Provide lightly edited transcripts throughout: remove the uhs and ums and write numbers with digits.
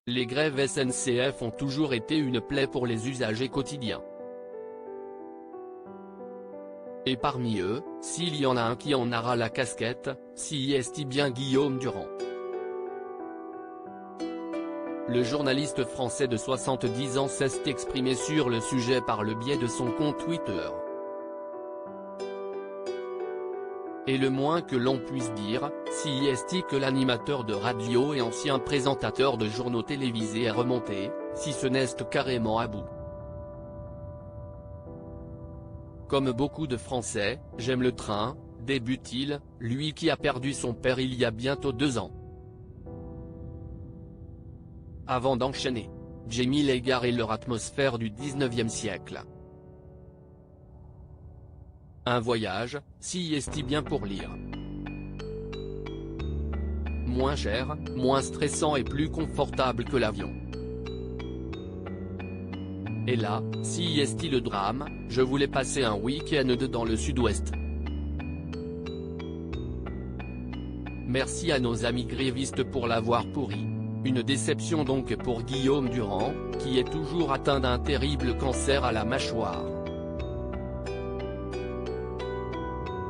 Les grèves SNCF ont toujours été une plaie pour les usagers quotidiens. Et parmi eux, s'il y en a un qui en aura la casquette, si est bien Guillaume Durand. Le journaliste français de 70 ans s'est exprimé sur le sujet par le biais de son compte Twitter. Et le moins que l'on puisse dire, si est que l'animateur de radio et ancien présentateur de journaux télévisés est remonté, si ce n'est carrément à bout. Comme beaucoup de Français, j'aime le train, débute-t-il, lui qui a perdu son père il y a bientôt 2 ans. Avant d'enchaîner, Jamie Lagarde et leur atmosphère du 19e siècle. Un voyage, si est bien pour lire. Moins cher, moins stressant et plus confortable que l'avion. Et là, si est le drame, je voulais passer un week-end dans le sud-ouest. Merci à nos amis grévistes pour l'avoir pourri. Une déception donc pour Guillaume Durand, qui est toujours atteint d'un terrible cancer à la mâchoire.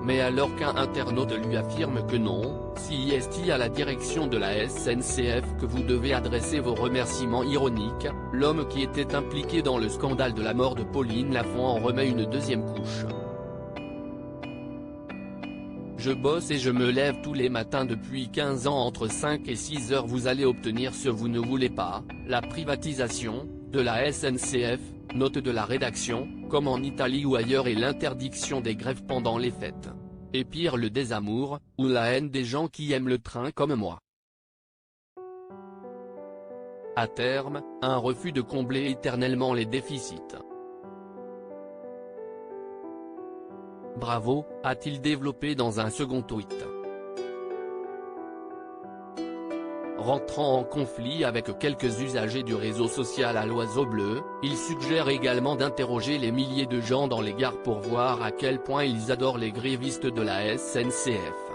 Mais alors qu'un internaute lui affirme que non, si est à la direction de la SNCF que vous devez adresser vos remerciements ironiques, l'homme qui était impliqué dans le scandale de la mort de Pauline Lafont en remet une deuxième couche. Je bosse et je me lève tous les matins depuis 15 ans entre 5 et 6 heures. Vous allez obtenir ce que vous ne voulez pas, la privatisation, de la SNCF, note de la rédaction, comme en Italie ou ailleurs et l'interdiction des grèves pendant les fêtes. Et pire le désamour, ou la haine des gens qui aiment le train comme moi. À terme, un refus de combler éternellement les déficits. Bravo, a-t-il développé dans un second tweet. Rentrant en conflit avec quelques usagers du réseau social à l'oiseau bleu, il suggère également d'interroger les milliers de gens dans les gares pour voir à quel point ils adorent les grévistes de la SNCF.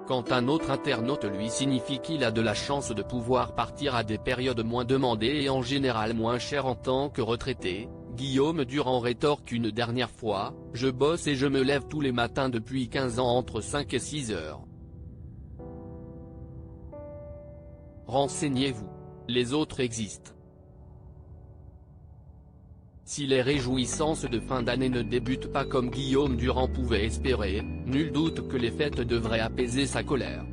Quand un autre internaute lui signifie qu'il a de la chance de pouvoir partir à des périodes moins demandées et en général moins chères en tant que retraité, Guillaume Durand rétorque une dernière fois, « Je bosse et je me lève tous les matins depuis 15 ans entre 5 et 6 heures. » Renseignez-vous. Les autres existent. Si les réjouissances de fin d'année ne débutent pas comme Guillaume Durand pouvait espérer, nul doute que les fêtes devraient apaiser sa colère.